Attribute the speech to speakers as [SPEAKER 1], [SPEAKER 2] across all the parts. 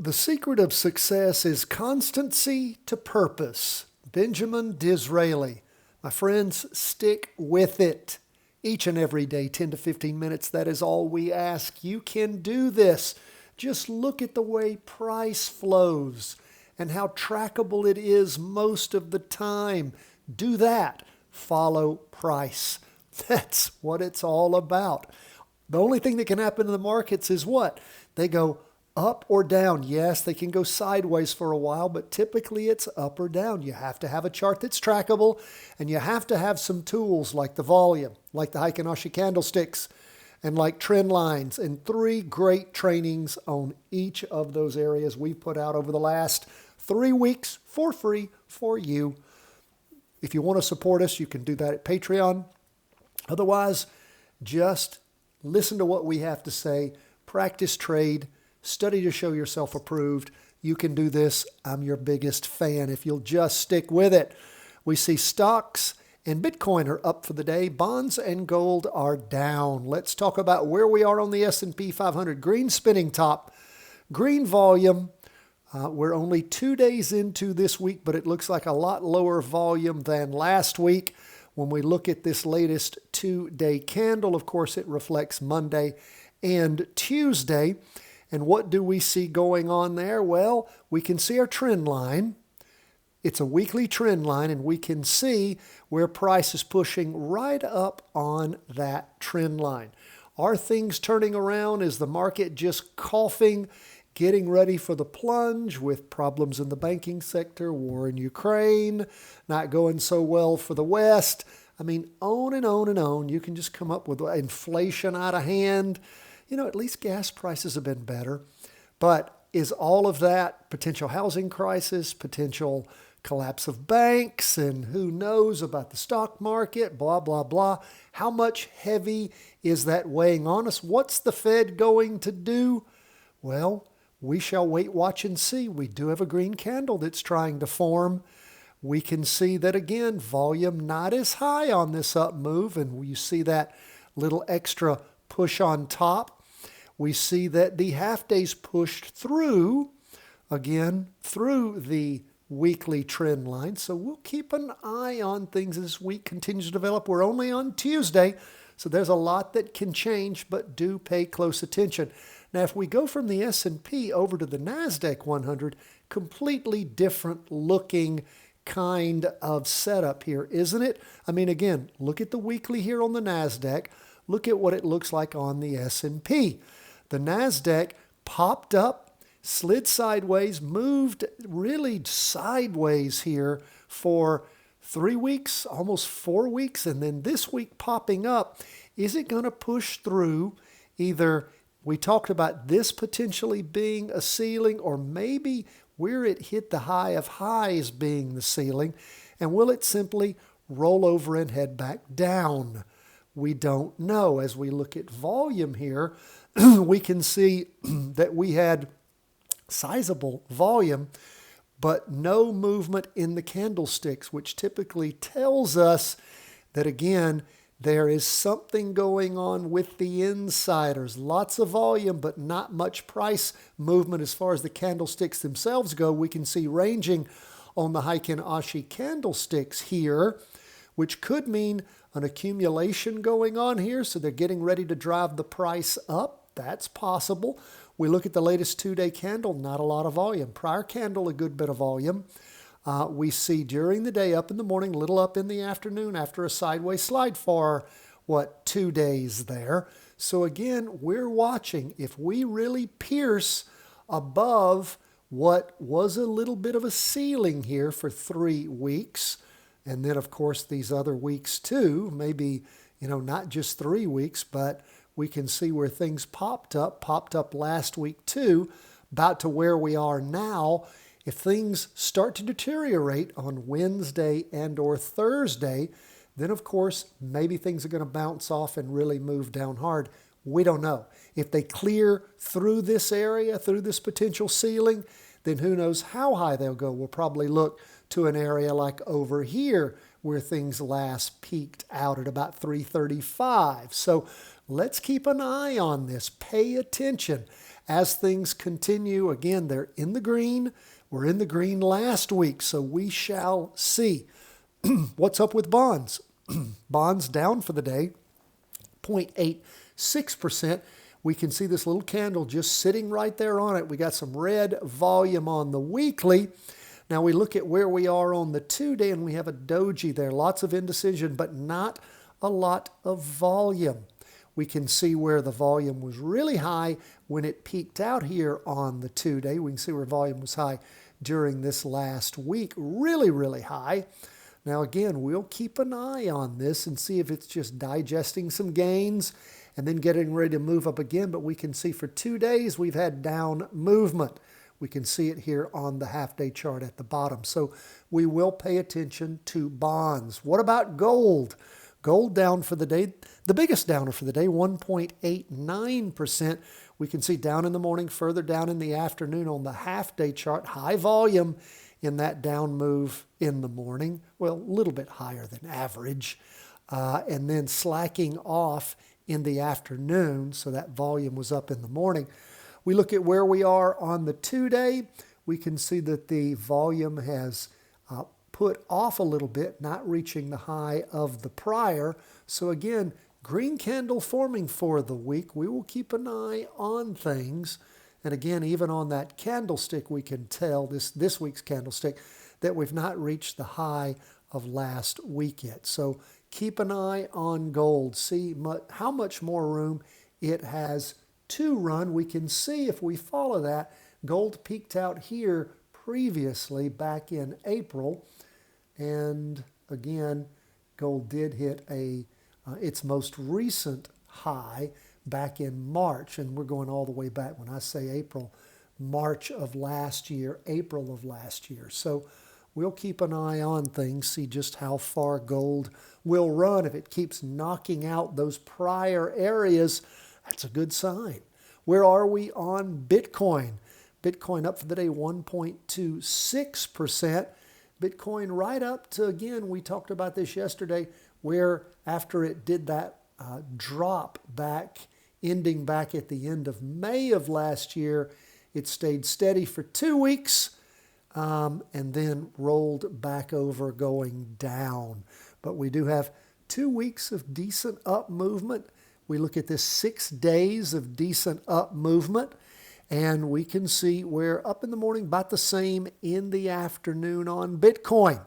[SPEAKER 1] The secret of success is constancy to purpose. Benjamin Disraeli. My friends, stick with it. Each and every day, 10 to 15 minutes, that is all we ask. You can do this. Just look at the way price flows and how trackable it is most of the time. Do that. Follow price. That's what it's all about. The only thing that can happen in the markets is what? They go up or down. Yes, they can go sideways for a while, but typically it's up or down. You have to have a chart that's trackable, and you have to have some tools like the volume, like the Heikin-Ashi candlesticks, and like trend lines, and 3 great trainings on each of those areas we put out over the last 3 weeks for free for you. If you want to support us, you can do that at Patreon. Otherwise, just listen to what we have to say, practice trade, study to show yourself approved. You can do this. I'm your biggest fan if you'll just stick with it. We see stocks and Bitcoin are up for the day. Bonds and gold are down. Let's talk about where we are on the S&P 500. Green spinning top, green volume. We're only 2 days into this week, but it looks like a lot lower volume than last week. When we look at this latest 2-day candle, of course, it reflects Monday and Tuesday. And what do we see going on there? Well, we can see our trend line. It's a weekly trend line, and we can see where price is pushing right up on that trend line. Are things turning around? Is the market just coughing, getting ready for the plunge with problems in the banking sector, war in Ukraine, not going so well for the West? I mean, on and on and on. You can just come up with inflation out of hand. You know, at least gas prices have been better. But is all of that potential housing crisis, potential collapse of banks, and who knows about the stock market, blah, blah, blah. How much heavy is that weighing on us? What's the Fed going to do? Well, we shall wait, watch, and see. We do have a green candle that's trying to form. We can see that, again, volume not as high on this up move, and you see that little extra push on top. We see that the half days pushed through, again, through the weekly trend line. So we'll keep an eye on things as this week continues to develop. We're only on Tuesday, so there's a lot that can change, but do pay close attention. Now, if we go from the S&P over to the NASDAQ 100, completely different looking kind of setup here, isn't it? I mean, again, look at the weekly here on the NASDAQ. Look at what it looks like on the S&P. The NASDAQ popped up, slid sideways, moved really sideways here for 3 weeks, almost 4 weeks, and then this week popping up. Is it going to push through? Either we talked about this potentially being a ceiling, or maybe where it hit the high of highs being the ceiling, and will it simply roll over and head back down? We don't know. As we look at volume here, we can see that we had sizable volume, but no movement in the candlesticks, which typically tells us that, again, there is something going on with the insiders. Lots of volume, but not much price movement as far as the candlesticks themselves go. We can see ranging on the Heikin-Ashi candlesticks here, which could mean an accumulation going on here. So they're getting ready to drive the price up. That's possible. We look at the latest 2-day candle, not a lot of volume. Prior candle, a good bit of volume. We see during the day, up in the morning, little up in the afternoon after a sideways slide for, 2 days there. So again, we're watching. If we really pierce above what was a little bit of a ceiling here for 3 weeks, and then, of course, these other weeks too, maybe, not just 3 weeks, but we can see where things popped up last week too, about to where we are now. If things start to deteriorate on Wednesday and or Thursday, then of course, maybe things are going to bounce off and really move down hard. We don't know. If they clear through this area, through this potential ceiling, then who knows how high they'll go. We'll probably look to an area like over here where things last peaked out at about 335. So let's keep an eye on this. Pay attention. as things continue, again, they're in the green. We're in the green last week, so we shall see. What's up with bonds? Bonds down for the day, 0.86%. We can see this little candle just sitting right there on it. We got some red volume on the weekly. Now we look at where we are on the 2-day, and we have a doji there. Lots of indecision, but not a lot of volume. We can see where the volume was really high when it peaked out here on the 2-day. We can see where volume was high during this last week. Really, really high. Now again, we'll keep an eye on this and see if it's just digesting some gains and then getting ready to move up again. But we can see for 2 days we've had down movement. We can see it here on the half-day chart at the bottom. So we will pay attention to bonds. What about gold? Gold down for the day, the biggest downer for the day, 1.89%. We can see down in the morning, further down in the afternoon on the half-day chart. High volume in that down move in the morning. Well, a little bit higher than average. And then slacking off in the afternoon, so that volume was up in the morning. We look at where we are on the 2-day. We can see that the volume has put off a little bit, not reaching the high of the prior. So again, green candle forming for the week. We will keep an eye on things. And again, even on that candlestick, we can tell, this week's candlestick, that we've not reached the high of last week yet. So keep an eye on gold. See how much more room it has to run. We can see if we follow that, gold peaked out here previously back in April. And again, gold did hit its most recent high back in March. And we're going all the way back, when I say April, March of last year, April of last year. So we'll keep an eye on things, see just how far gold will run. If it keeps knocking out those prior areas, that's a good sign. Where are we on Bitcoin? Bitcoin up for the day, 1.26%. Bitcoin right up to, again, we talked about this yesterday, where after it did that drop back, ending back at the end of May of last year, it stayed steady for 2 weeks and then rolled back over going down. But we do have 2 weeks of decent up movement. We look at this 6 days of decent up movement, and we can see we're up in the morning, about the same in the afternoon on Bitcoin.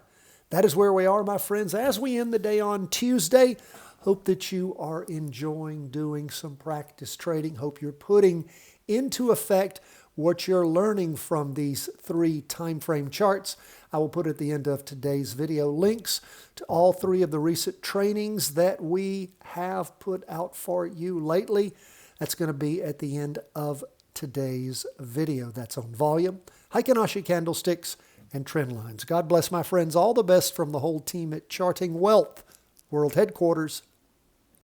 [SPEAKER 1] That is where we are, my friends, as we end the day on Tuesday. Hope that you are enjoying doing some practice trading. Hope you're putting into effect what you're learning from these 3 time frame charts. I will put at the end of today's video links to all 3 of the recent trainings that we have put out for you lately. That's going to be at the end of today's video. That's on volume, Heikin-Ashi candlesticks, and trend lines. God bless, my friends. All the best from the whole team at Charting Wealth World Headquarters.